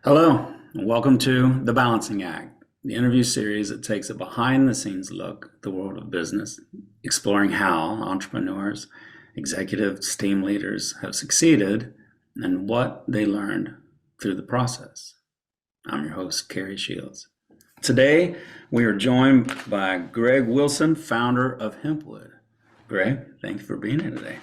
Hello, and welcome to The Balancing Act, the interview series that takes a behind the scenes look at the world of business, exploring how entrepreneurs, executives, team leaders have succeeded and what they learned through the process. I'm your host, Cary Shields. Today, we are joined by Greg Wilson, founder of HempWood. Greg, thank you for being here today.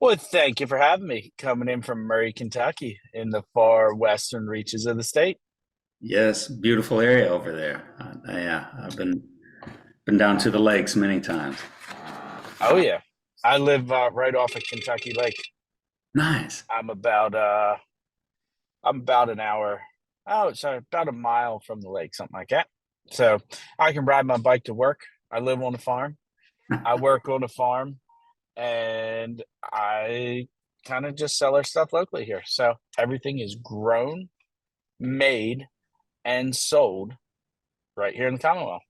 Well, thank you for having me coming in from Murray, Kentucky, in the far western reaches of the state. Yes, beautiful area over there. Yeah, I've been down to the lakes many times. Oh yeah, I live right off of Kentucky Lake. Nice. I'm about uh, I'm about an hour. Oh, sorry, about a mile from the lake, something like that. So I can ride my bike to work. I live on a farm. I work on a farm, and I kind of just sell our stuff locally here. So everything is grown, made, and sold right here in the Commonwealth.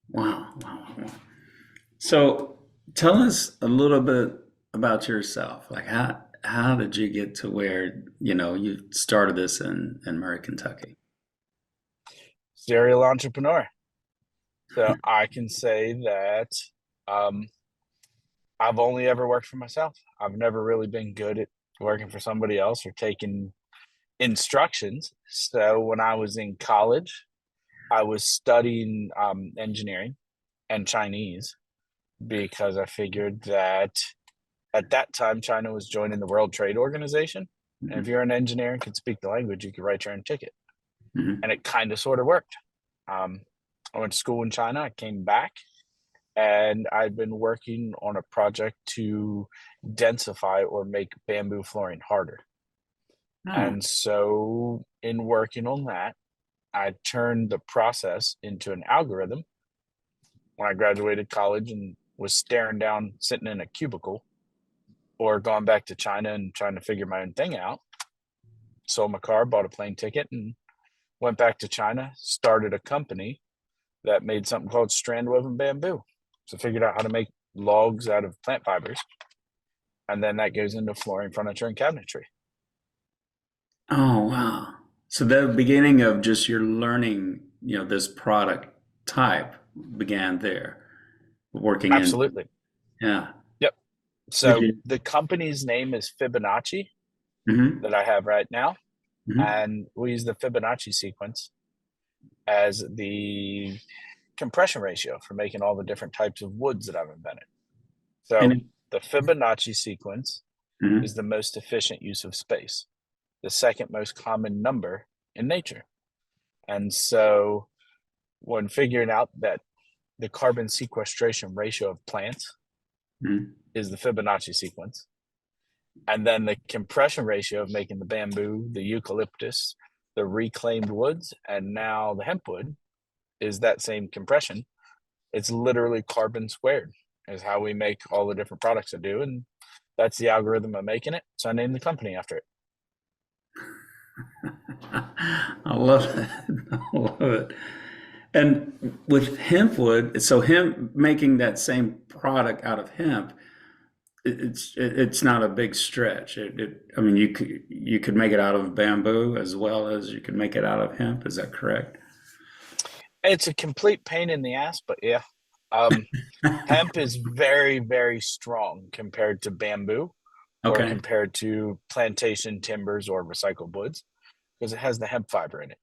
Wow, wow, wow. So tell us a little bit about yourself. Like how did you get to where, you started this in Murray, Kentucky? Serial entrepreneur. So I can say that um, I've only ever worked for myself. I've never really been good at working for somebody else or taking instructions. So when I was in college, I was studying engineering and Chinese because I figured that at that time China was joining the World Trade Organization. And if Mhm, you're an engineer and could speak the language, you could write your own ticket. mhm. And it kind of sort of worked. Um, I went to school in China. I came back and I've been working on a project to densify or make bamboo flooring harder. Oh, And so, in working on that, I turned the process into an algorithm when I graduated college and was staring down, sitting in a cubicle, or gone back to China and trying to figure my own thing out. Sold my car, bought a plane ticket, and went back to China, started a company that made something called strand woven bamboo. So, figured out how to make logs out of plant fibers, and then that goes into flooring, furniture, and cabinetry. oh, wow. So the beginning of just your learning, this product type began there, working in, Absolutely. yeah. Yep. Did So you? the company's name is Fibonacci Hmm. that I have right now, Hmm. and we use the Fibonacci sequence as the compression ratio for making all the different types of woods that I've invented. So And, the Fibonacci sequence is mhm. the most efficient use of space, the second most common number in nature. And so when figuring out that the carbon sequestration ratio of plants Mhm. is the Fibonacci sequence, and then the compression ratio of making the bamboo, the eucalyptus, the reclaimed woods, and now the hemp wood is that same compression. It's literally carbon squared, is how we make all the different products I do. And that's the algorithm of making it. So I named the company after it. I love it. I love it. And with hempwood, so hemp making that same product out of hemp, it's not a big stretch. I mean, you could make it out of bamboo as well as you could make it out of hemp. Is that correct? It's a complete pain in the ass, but yeah. Um, Hemp is very, very strong compared to bamboo or Okay. compared to plantation timbers or recycled woods because it has the hemp fiber in it.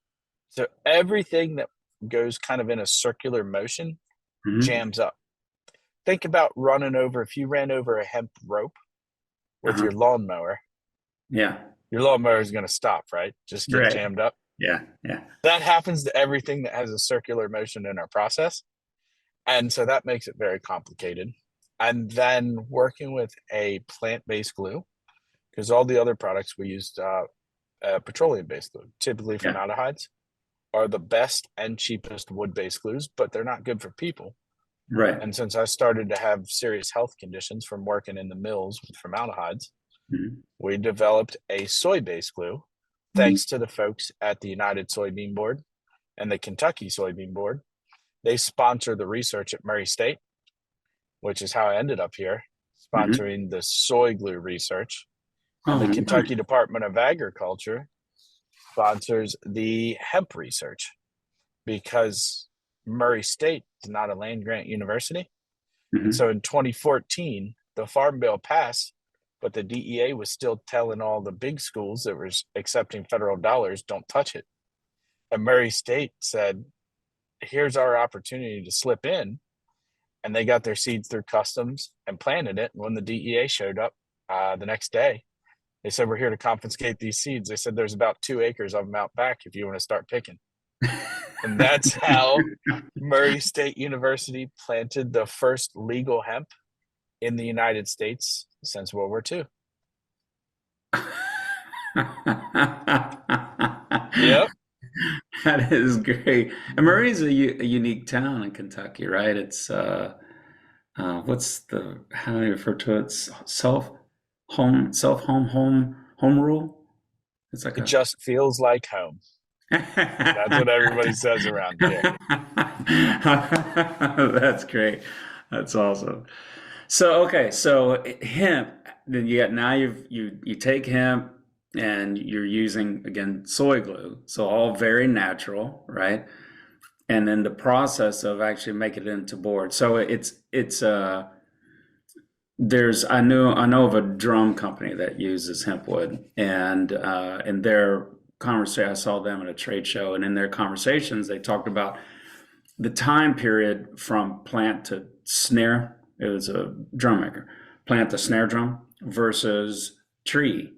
So everything that goes kind of in a circular motion Hmm. jams up. Think about running over, if you ran over a hemp rope with Uh-huh. your lawnmower, Yeah. your lawnmower is going to stop, right? Just get Right. jammed up. Yeah. Yeah. That happens to everything that has a circular motion in our process. And so that makes it very complicated. And then working with a plant based glue, because all the other products we used petroleum based glue, typically Yeah. formaldehydes, are the best and cheapest wood based glues, but they're not good for people. Right. And since I started to have serious health conditions from working in the mills with formaldehydes, Mhm. we developed a soy based glue thanks to the folks at the United Soybean Board and the Kentucky Soybean Board. They sponsor the research at Murray State, which is how I ended up here, Mhm. sponsoring the soy glue research. And Oh, the nice. Kentucky Department of Agriculture sponsors the hemp research because Murray State is not a land grant university. And Mhm. so in 2014, the Farm Bill passed, but the DEA was still telling all the big schools that were accepting federal dollars, don't touch it. And Murray State said, here's our opportunity to slip in. And they got their seeds through customs and planted it. And when the DEA showed up the next day, they said, we're here to confiscate these seeds. They said, there's about 2 acres of them out back if you want to start picking. And that's how Murray State University planted the first legal hemp in the United States since World War II. Yep. That is great. And Murray's a unique town in Kentucky, right? It's what's the how do you refer to it? Self home rule. It's like It a just feels like home. That's what everybody says around here. That's great. That's awesome. So okay, so hemp. Then you got now you take hemp and you're using again soy glue. So all very natural, right? And then the process of actually making it into board. So it's there's I know of a drum company that uses hempwood, and in their conversation, I saw them at a trade show, and in their conversations, they talked about the time period from plant to snare. It was a drum maker, plant to snare drum versus tree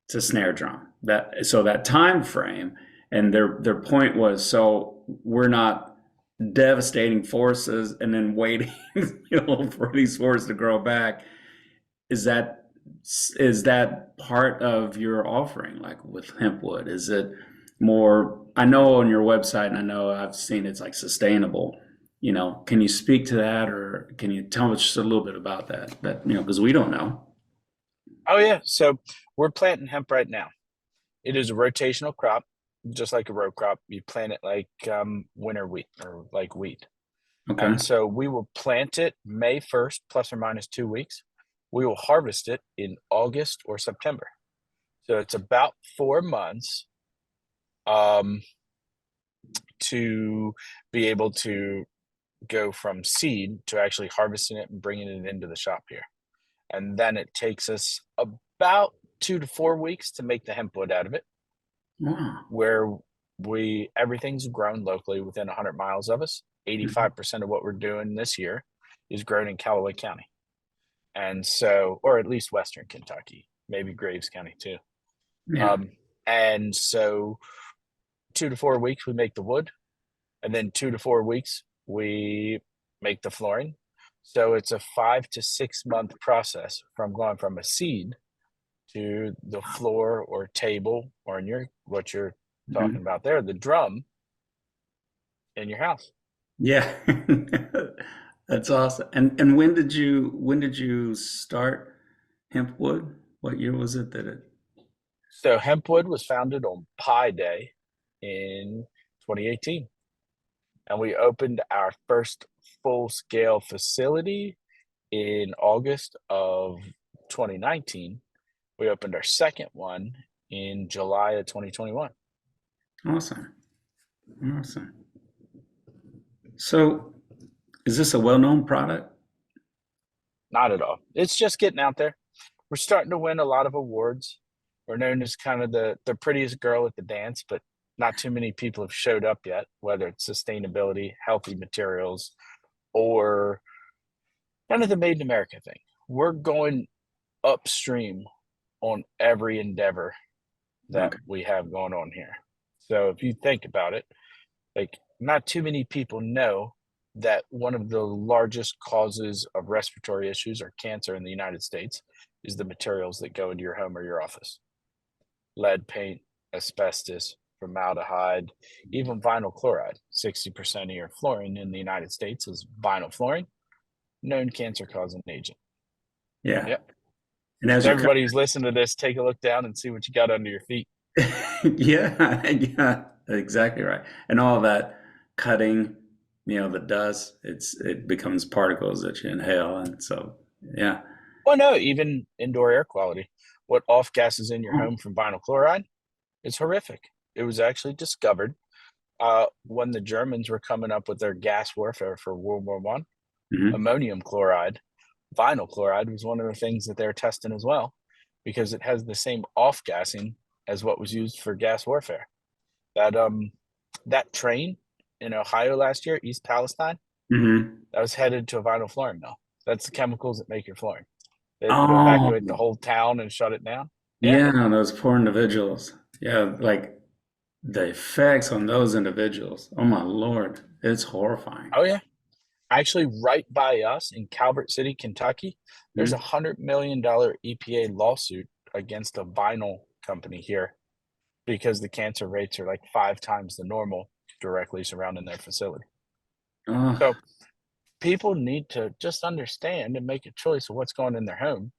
to snare drum. That time frame, and their point was, so we're not devastating forces and then waiting, for these forests to grow back. Is that is that part of your offering, like with hempwood? Is it more? I know on your website, and I know I've seen it's like sustainable. Can you speak to that, or can you tell us just a little bit about that? Because we don't know. Oh, yeah. So we're planting hemp right now. It is a rotational crop, just like a row crop. You plant it like winter wheat or like wheat. Okay. And so we will plant it May 1st, plus or minus 2 weeks. We will harvest it in August or September. So it's about 4 months um, to be able to go from seed to actually harvesting it and bringing it into the shop here. And then it takes us about 2 to 4 weeks to make the hemp wood out of it, Wow. where everything's grown locally within 100 miles of us. 85% of what we're doing this year is grown in Callaway County. And so, or at least Western Kentucky, maybe Graves County too. Yeah. And so 2 to 4 weeks we make the wood, and then 2 to 4 weeks we make the flooring. So it's a 5 to 6 month process from going from a seed to the floor or table, or in what you're talking Mhm. about there, the drum in your house. Yeah. That's awesome. And when did you start Hempwood? What year was it that it? So Hempwood was founded on Pi Day in 2018, and we opened our first full scale facility in August of 2019. We opened our second one in July of 2021. Awesome. Awesome. So, is this a well-known product? Not at all. It's just getting out there. We're starting to win a lot of awards. We're known as kind of the prettiest girl at the dance, but not too many people have showed up yet, whether it's sustainability, healthy materials, or kind of the made in America thing. We're going upstream on every endeavor that Okay. we have going on here. So if you think about it, like not too many people know that one of the largest causes of respiratory issues or cancer in the United States is the materials that go into your home or your office. Lead paint, asbestos, formaldehyde, even vinyl chloride. 60% of your flooring in the United States is vinyl flooring, known cancer causing agent. Yeah. Yep. And as So you're everybody who's listening to this, take a look down and see what you got under your feet. yeah, yeah, exactly right. And all that cutting, the dust, it becomes particles that you inhale, and so yeah. Well, no, even indoor air quality. What off gases in your Oh, home from vinyl chloride It's horrific. It was actually discovered when the Germans were coming up with their gas warfare for World War One. Hmm. Ammonium chloride, vinyl chloride was one of the things that they were testing as well, because it has the same off gassing as what was used for gas warfare. That train in Ohio last year, East Palestine, Hmm. that was headed to a vinyl flooring mill. That's the chemicals that make your flooring. They had to Oh, evacuate the whole town and shut it down. Yeah. yeah, those poor individuals. Yeah, like the effects on those individuals. Oh my Lord, it's horrifying. Oh yeah. Actually, right by us in Calvert City, Kentucky, there's a Mhm. $100 million EPA lawsuit against a vinyl company here because the cancer rates are like 5 times the normal directly surrounding their facility. Oh, So people need to just understand and make a choice of what's going in their home,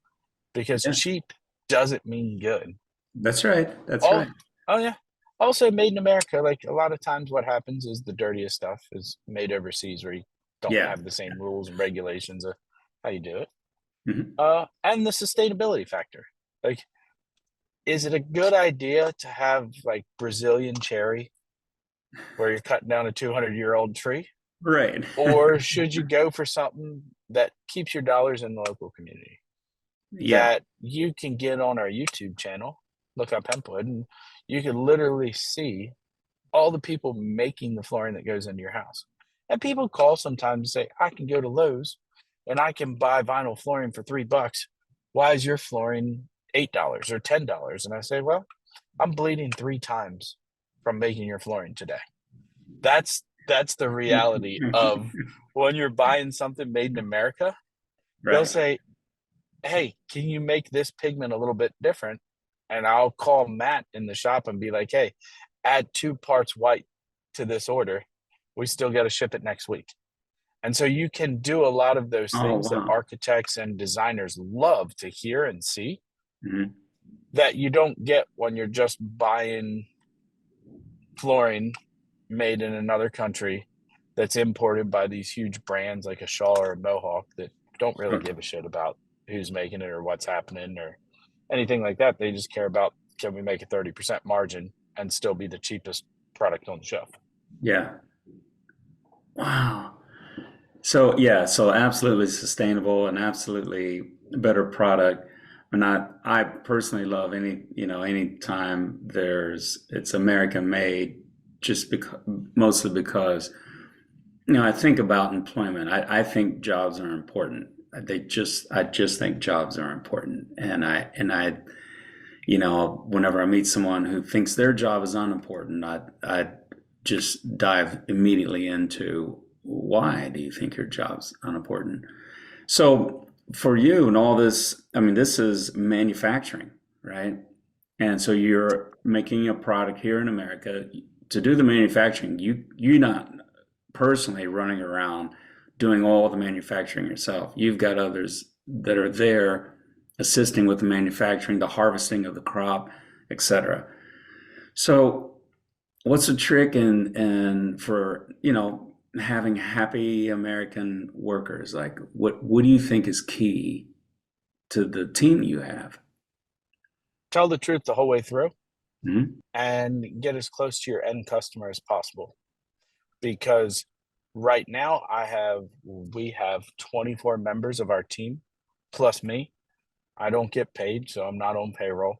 because yeah, cheap doesn't mean good. that's right. That's Oh, right. oh yeah. Also, made in America. Like a lot of times, what happens is the dirtiest stuff is made overseas, where you don't Yeah. have the same rules and regulations of how you do it. Hmm. And the sustainability factor. Like, is it a good idea to have like Brazilian cherry, where you're cutting down a 200-year-old tree, Right. or should you go for something that keeps your dollars in the local community? Yeah. That you can get on our YouTube channel, look up HempWood, and you can literally see all the people making the flooring that goes into your house. And people call sometimes and say, I can go to Lowe's and I can buy vinyl flooring for $3. Why is your flooring $8 or $10? And I say, well, I'm bleeding 3 times from making your flooring today. That's the reality of when you're buying something made in America. They'll Right. say, hey, can you make this pigment a little bit different? And I'll call Matt in the shop and be like, hey, add 2 parts white to this order. We still got to ship it next week. And so you can do a lot of those Oh, things that wow. architects and designers love to hear and see, Hmm. that you don't get when you're just buying flooring made in another country that's imported by these huge brands like a Shaw or a Mohawk that don't really give a shit about who's making it or what's happening or anything like that. They just care about, can we make a 30% margin and still be the cheapest product on the shelf? Yeah. Wow. So yeah, so absolutely sustainable and absolutely better product. And I personally love any time it's American made, just because mostly because I think about employment. I think jobs are important. I just think jobs are important. Whenever I meet someone who thinks their job is unimportant, I just dive immediately into, why do you think your job's unimportant? So for you and all this, I mean, this is manufacturing, right? And so you're making a product here in America. To do the manufacturing, you're not personally running around doing all the manufacturing yourself. You've got others that are there assisting with the manufacturing, the harvesting of the crop, etc. So what's the trick in for having happy American workers? Like what do you think is key to the team you have? Tell the truth the whole way through Hmm. and get as close to your end customer as possible. Because right now we have 24 members of our team plus me. I don't get paid, so I'm not on payroll.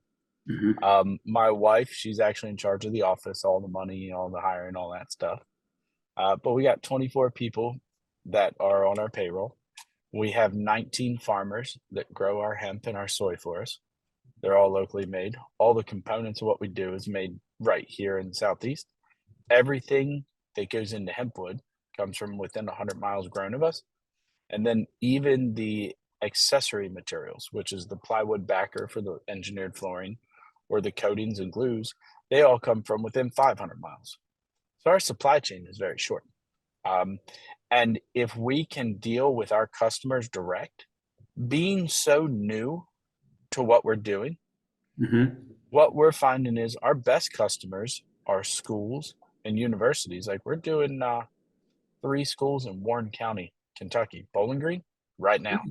Hmm. My wife, she's actually in charge of the office, all the money, all the hiring, all that stuff. But we got 24 people that are on our payroll. We have 19 farmers that grow our hemp and our soy for us. They're all locally made. All the components of what we do is made right here in the Southeast. Everything that goes into HempWood comes from within 100 miles grown of us. And then even the accessory materials, which is the plywood backer for the engineered flooring or the coatings and glues, they all come from within 500 miles. So our supply chain is very short. Um, and if we can deal with our customers direct, being so new to what we're doing, Hmm. what we're finding is our best customers are schools and universities. Like we're doing 3 schools in Warren County, Kentucky, Bowling Green, right now,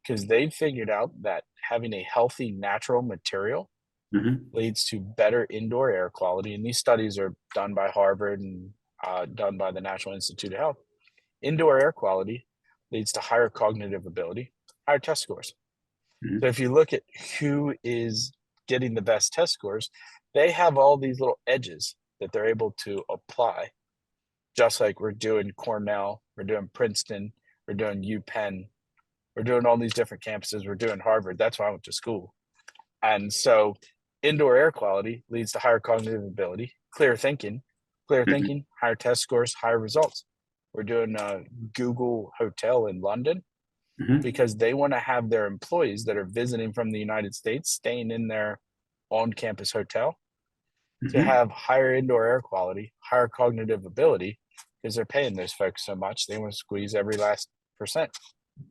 because they've figured out that having a healthy natural material Hmm. leads to better indoor air quality. And these studies are done by Harvard and done by the National Institute of Health. Indoor air quality leads to higher cognitive ability, higher test scores. So Hmm. if you look at who is getting the best test scores, they have all these little edges that they're able to apply, just like we're doing Cornell, we're doing Princeton, we're doing UPenn, we're doing all these different campuses, we're doing Harvard. That's why I went to school. And so indoor air quality leads to higher cognitive ability, clear Hmm. thinking, higher test scores, higher results. We're doing a Google hotel in London Hmm. because they want to have their employees that are visiting from the United States staying in their on campus hotel to Hmm. have higher indoor air quality, higher cognitive ability, because they're paying those folks so much. They want to squeeze every last percent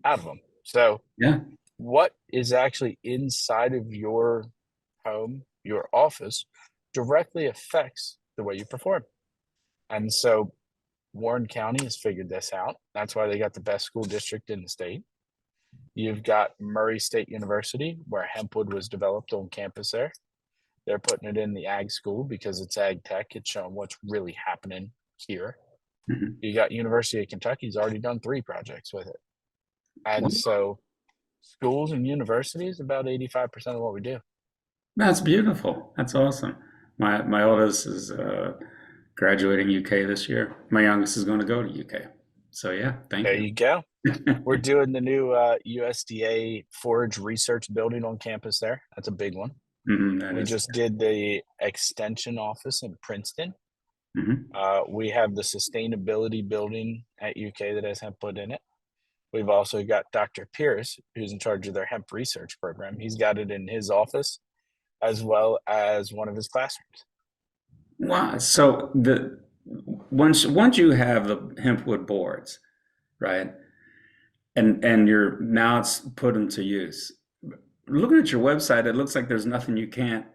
out of them. So, Yeah. what is actually inside of your home, your office, directly affects the way you perform. And so, Warren County has figured this out. That's why they got the best school district in the state. You've got Murray State University, where HempWood was developed on campus there. They're putting it in the ag school because it's ag tech. It's showing what's really happening here. Hmm. You got University of Kentucky's already done 3 projects with it. And Wow. so schools and universities, about 85% of what we do. That's beautiful. That's awesome. My oldest is graduating UK this year. My youngest is going to go to UK. So yeah, thank There you. you go. We're doing the new USDA forage research building on campus there. That's a big one. Hmm. That We is. just did the extension office in Princeton. Hmm. We have the sustainability building at UK that has hemp put in it. We've also got Dr. Pierce, who's in charge of their hemp research program. He's got it in his office as well as one of his classrooms. Wow. So the once you have the hempwood boards, right, and you're now it's put into use. Looking at your website, it looks like there's nothing you can't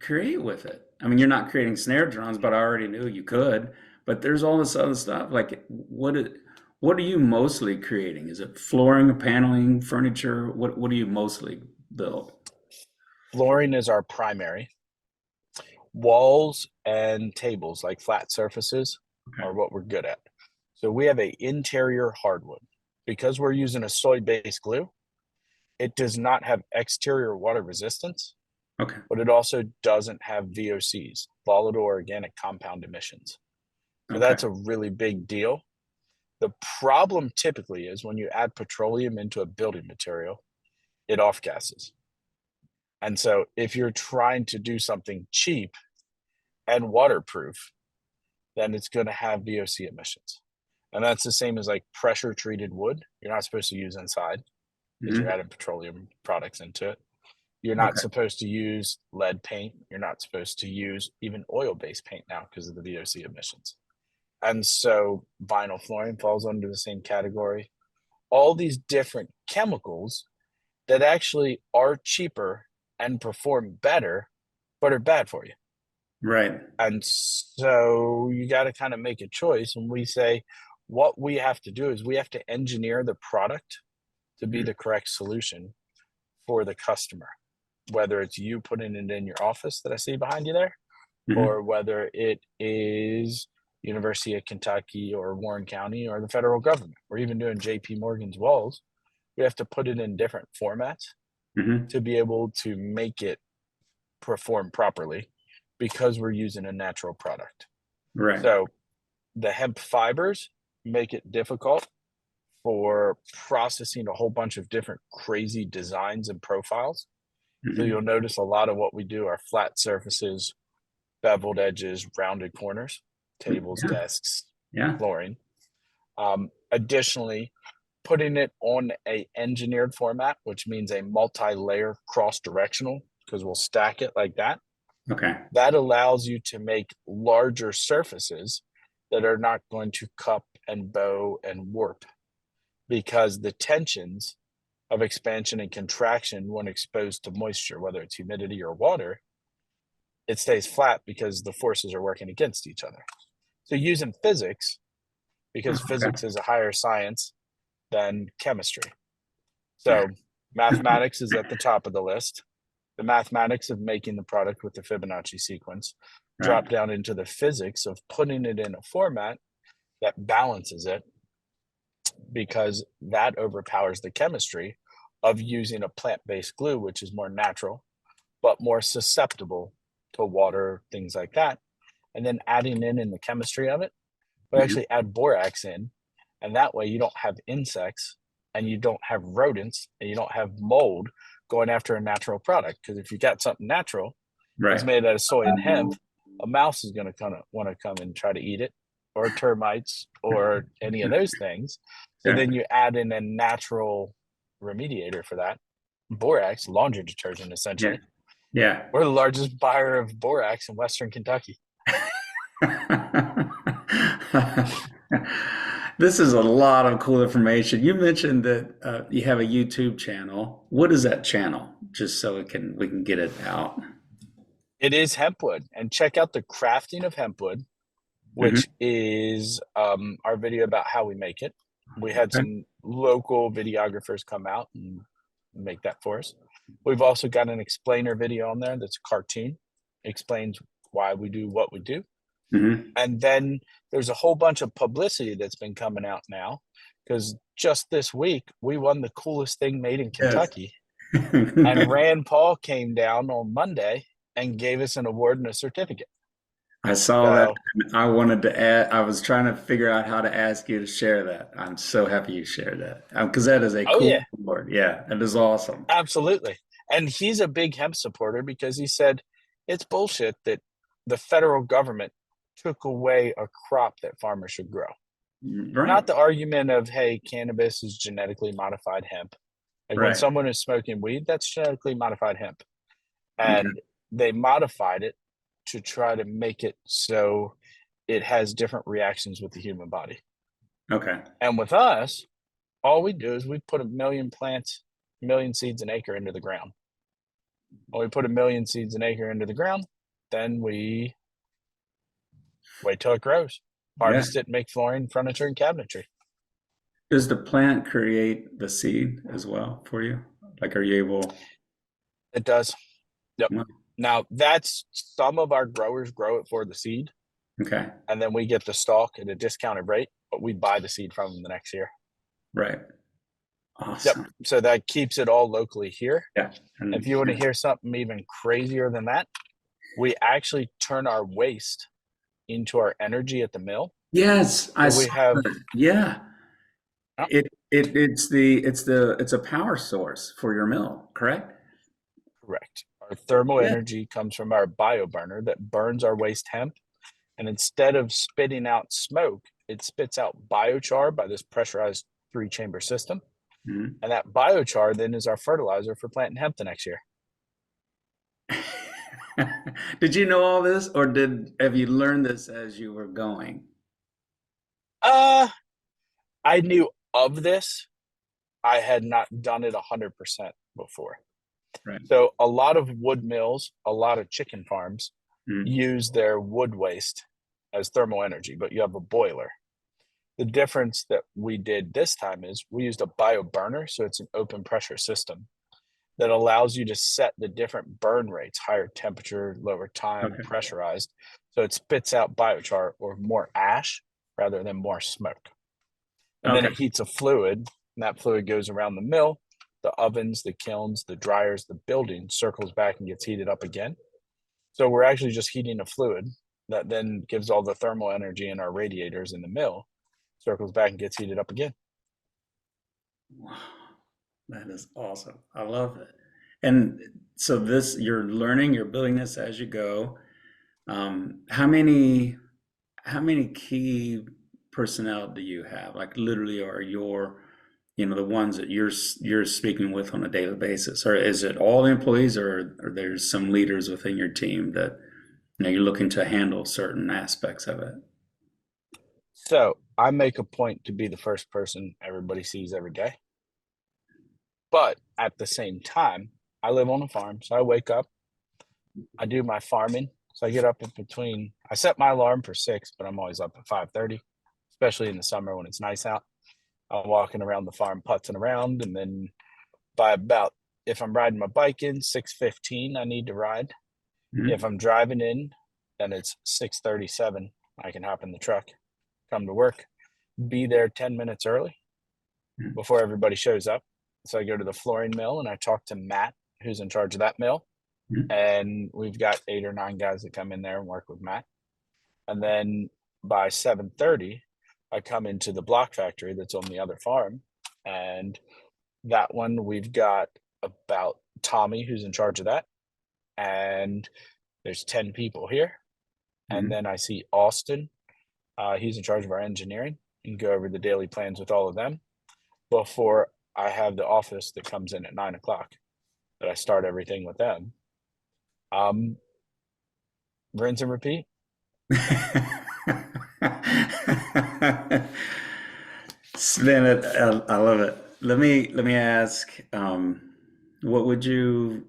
create with it. I mean, you're not creating snare drums, but I already knew you could. But there's all this other stuff. Like, what are you mostly creating? Is it flooring, paneling, furniture? What do you mostly build? Flooring is our primary. Walls and tables, like flat surfaces, Okay. are what we're good at. So we have a interior hardwood. Because we're using a soy-based glue, it does not have exterior water resistance, Okay. but it also doesn't have VOCs, volatile organic compound emissions. So Okay. that's a really big deal. The problem typically is when you add petroleum into a building material, it off gases. And so if you're trying to do something cheap and waterproof, then it's going to have VOC emissions. And that's the same as like pressure treated wood. You're not supposed to use inside because you're Hmm. adding petroleum products into it. You're not Okay. supposed to use lead paint. You're not supposed to use even oil based paint now because of the VOC emissions. And so vinyl flooring falls under the same category. All these different chemicals that actually are cheaper and perform better, but are bad for you. Right. And so you got to kind of make a choice. And we say, what we have to do is we have to engineer the product to be the correct solution for the customer, whether it's you putting it in your office that I see behind you there, Hmm. or whether it is University of Kentucky or Warren County or the federal government. We're even doing JP Morgan's walls. We have to put it in different formats Hmm. to be able to make it perform properly because we're using a natural product. Right. So the hemp fibers make it difficult for processing a whole bunch of different crazy designs and profiles. So Hmm. you'll notice a lot of what we do are flat surfaces, beveled edges, rounded corners, tables, Yeah. desks, Yeah. flooring. Additionally, putting it on a engineered format, which means a multi-layer cross-directional, because we'll stack it like that. Okay. That allows you to make larger surfaces that are not going to cup and bow and warp because the tensions of expansion and contraction when exposed to moisture, whether it's humidity or water, it stays flat because the forces are working against each other. So using physics, because Okay. physics is a higher science than chemistry. So mathematics is at the top of the list. the mathematics of making the product with the Fibonacci sequence, Right. drop down into the physics of putting it in a format that balances it, because that overpowers the chemistry of using a plant-based glue, which is more natural, but more susceptible to water, things like that. And then adding in the chemistry of it, we Mhm. actually add borax in, and that way you don't have insects and you don't have rodents and you don't have mold going after a natural product. Because if you got something natural that's Right. made out of soy and hemp, a mouse is going to kind of want to come and try to eat it, or termites, or any of those things. So Yeah. then you add in a natural remediator for that, borax, laundry detergent, Yeah. essentially. Yeah. We're the largest buyer of borax in Western Kentucky. This is a lot of cool information. You mentioned that you have a YouTube channel. What is that channel? Just so we can get it out. It is HempWood, and check out the crafting of HempWood, Hmm. which is our video about how we make it. We had Okay. some local videographers come out and make that for us. We've also got an explainer video on there that's a cartoon, explains why we do what we do. Hmm. And then there's a whole bunch of publicity that's been coming out now, because just this week we won the coolest thing made in Yes. Kentucky. And Rand Paul came down on Monday and gave us an award and a certificate. I saw that. So, And I wanted to add, I was trying to figure out how to ask you to share that. I'm so happy you shared that because that is a oh cool yeah, word. Yeah, that is awesome. absolutely. And he's a big hemp supporter, because he said it's bullshit that the federal government took away a crop that farmers should grow. Right, Not the argument of, hey, cannabis is genetically modified hemp. Like when right. someone is smoking weed, that's genetically modified hemp. Okay, And they modified it to try to make it so it has different reactions with the human body. okay. And with us, all we do is we put a million plants, a million seeds an acre into the ground. When we put a million seeds an acre into the ground, then we wait till it grows, Yeah. harvest it, and make flooring, furniture, and cabinetry. Does the plant create the seed as well for you? Like, are you able? It does. Yep. Well, Now, that's some of our growers grow it for the seed, okay, and then we get the stalk at a discounted rate, but we buy the seed from them the next year. right. Yep. Awesome. So that keeps it all locally here. Yeah. If And you want to hear something even crazier than that, we actually turn our waste into our energy at the mill. yes, I So we saw have, that. Yeah. oh, It's a power source for your mill, correct? correct. Our thermal Yeah. energy comes from our bio burner that burns our waste hemp. And instead of spitting out smoke, it spits out biochar by this pressurized 3-chamber system. Mhm. And that biochar then is our fertilizer for planting hemp the next year. Did you know all this, or have you learned this as you were going? Uh, I knew of this. I had not done it 100% before. Right. So a lot of wood mills, a lot of chicken farms Mhm. use their wood waste as thermal energy, but you have a boiler. The difference that we did this time is we used a bio burner, so it's an open pressure system that allows you to set the different burn rates, higher temperature, lower time, Okay. pressurized. So it spits out biochar, or more ash rather than more smoke. And then Okay. it heats a fluid, and that fluid goes around the mill, the ovens, the kilns, the dryers, the building, circles back and gets heated up again. So we're actually just heating a fluid that then gives all the thermal energy in our radiators in the mill, circles back and gets heated up again. Wow, that is awesome. I love it. And so you're learning, you're building this as you go. How many key personnel do you have? Like literally, are the ones that you're speaking with on a daily basis, or is it all the employees, or are there some leaders within your team that you're looking to handle certain aspects of it? So I make a point to be the first person everybody sees every day. But at the same time, I live on a farm. So I wake up, I do my farming. So I get up I set my alarm for 6, but I'm always up at 5:30, especially in the summer when it's nice out. I'm walking around the farm, putzing around, and then by about If I'm riding my bike in, 6:15, I need to ride. Mhm. If I'm driving in, then it's 6:37. I can hop in the truck, come to work, be there 10 minutes early Mhm. before everybody shows up. So I go to the flooring mill and I talk to Matt, who's in charge of that mill. Mhm. And we've got 8 or 9 guys that come in there and work with Matt. And then by 7:30, I come into the block factory that's on the other farm. And that one, we've got about Tommy, who's in charge of that. And there's 10 people here. And Mhm. then I see Austin. He's in charge of our engineering, and go over the daily plans with all of them before I have the office that comes in at 9 o'clock that I start everything with them. Rinse and repeat. Sven, I love it. Let me ask, what would you,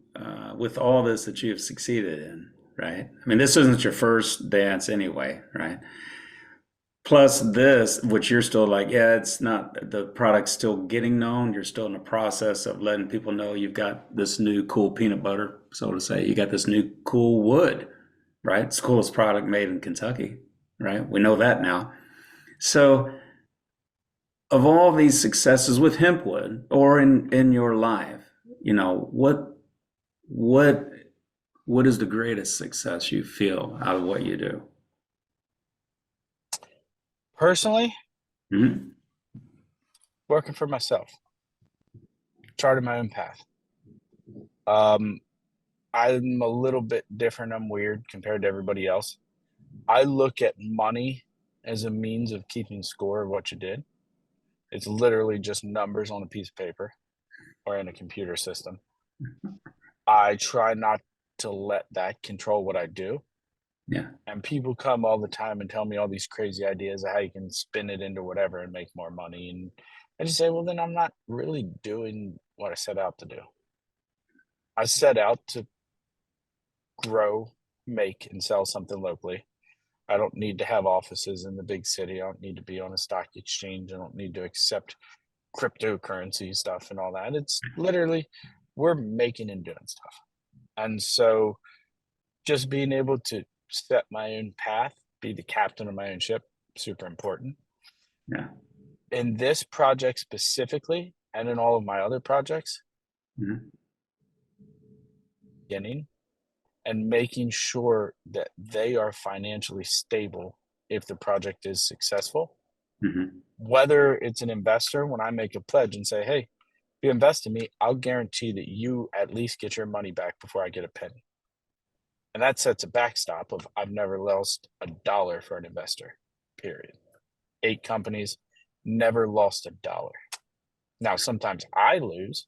with all this that you have succeeded in, right? I mean, this isn't your first dance anyway, right? Plus this, which you're still like, yeah, it's not, the product's still getting known. You're still in the process of letting people know you've got this new cool peanut butter, so to say. You got this new cool wood, right? It's the coolest product made in Kentucky, right? We know that now. So, of all these successes with HempWood or in your life, what what is the greatest success you feel out of what you do? Personally, Mhm. working for myself, charting my own path. Um, I'm a little bit different. I'm weird compared to everybody else. I look at money as a means of keeping score of what you did. It's literally just numbers on a piece of paper or in a computer system. I try not to let that control what I do. Yeah. And people come all the time and tell me all these crazy ideas of how you can spin it into whatever and make more money. And I just say, well, then I'm not really doing what I set out to do. I set out to grow, make, and sell something locally. I don't need to have offices in the big city. I don't need to be on a stock exchange. I don't need to accept cryptocurrency stuff and all that. It's literally we're making and doing stuff. And so just being able to set my own path, be the captain of my own ship, super important. Yeah. In this project specifically, and in all of my other projects, Mhm. beginning and making sure that they are financially stable if the project is successful. Mhm. Whether it's an investor, when I make a pledge and say, hey, if you invest in me, I'll guarantee that you at least get your money back before I get a penny. And that sets a backstop of I've never lost a dollar for an investor, period. 8 companies, never lost a dollar. Now, sometimes I lose,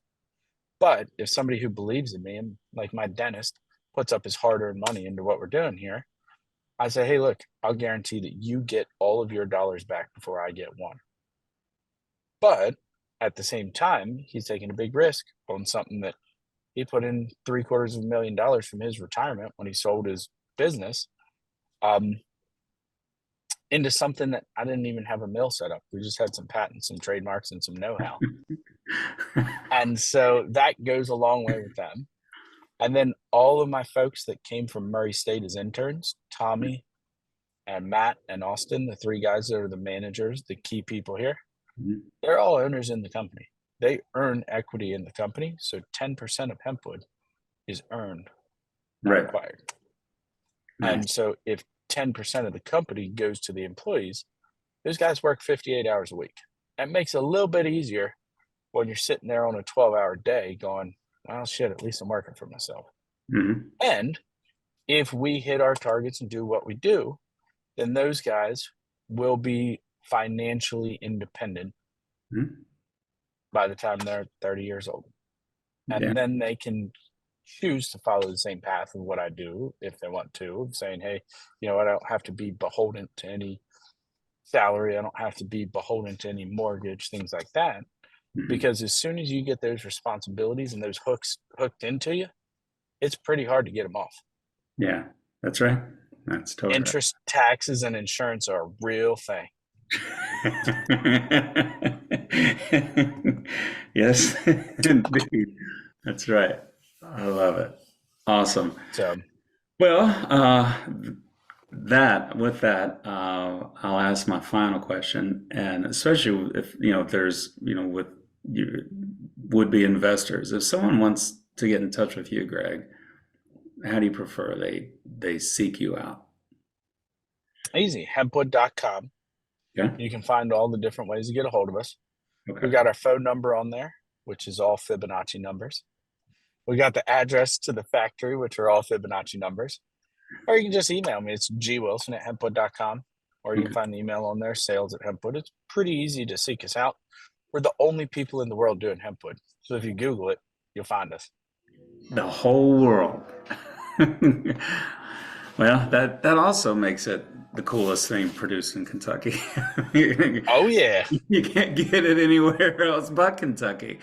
but if somebody who believes in me, and like my dentist, puts up his hard earned money into what we're doing here, I say, hey, look, I'll guarantee that you get all of your dollars back before I get one. But at the same time, he's taking a big risk on something that he put in $750,000 from his retirement when he sold his business um, into something that I didn't even have a mill set up. We just had some patents, some trademarks, and some know-how. And so that goes a long way with them. And then all of my folks that came from Murray State as interns, Tommy and Matt and Austin, the 3 guys that are the managers, the key people here, Mhm. they're all owners in the company. They earn equity in the company. So 10% of HempWood is earned, not Right. acquired. Nice. And so if 10% of the company goes to the employees, those guys work 58 hours a week. That makes it a little bit easier when you're sitting there on a 12-hour day going, well, shit, at least I'm working for myself. Mhm. And if we hit our targets and do what we do, then those guys will be financially independent Mhm. by the time they're 30 years old. Yeah. And then they can choose to follow the same path of what I do if they want to, saying, hey, you know, I don't have to be beholden to any salary. I don't have to be beholden to any mortgage, things like that. Mhm. Because as soon as you get those responsibilities and those hooks hooked into you, it's pretty hard to get them off. Yeah. That's right. That's totally right. Interest, taxes, and insurance are a real thing. Yes, indeed. That's right. I love it. Awesome. So Well, I'll ask my final question, and especially if if there's with you would-be investors, if someone wants to get in touch with you, Greg, how do you prefer they seek you out? easy, hempwood.com. Yeah. You can find all the different ways to get a hold of us. We Okay. got our phone number on there, which is all Fibonacci numbers. We got the address to the factory, which are all Fibonacci numbers. Or you can just email me. It's gwilson@hempwood.com. Or you can Okay. find the email on there, sales@hempwood. It's pretty easy to seek us out. We're the only people in the world doing hempwood. So if you Google it, you'll find us. The whole world. Well, that also makes it the coolest thing produced in Kentucky. Oh, yeah. You can't get it anywhere else but Kentucky.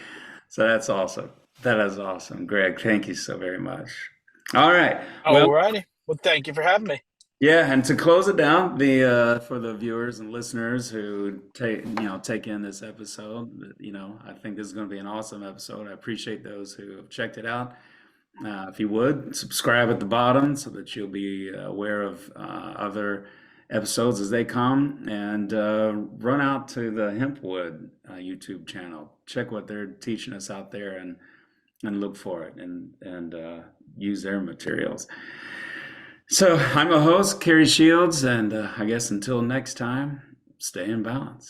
So that's awesome. That is awesome. Greg, thank you so very much. All right. Well, All righty. Well, thank you for having me. yeah, and to close it down, the for the viewers and listeners who take in this episode, I think this is going to be an awesome episode. I appreciate those who have checked it out. If you would, subscribe at the bottom so that you'll be aware of other episodes as they come, and run out to the HempWood YouTube channel. Check what they're teaching us out there, and look for it, and use their materials. So I'm a host, Cary Shields, and I guess until next time, stay in balance.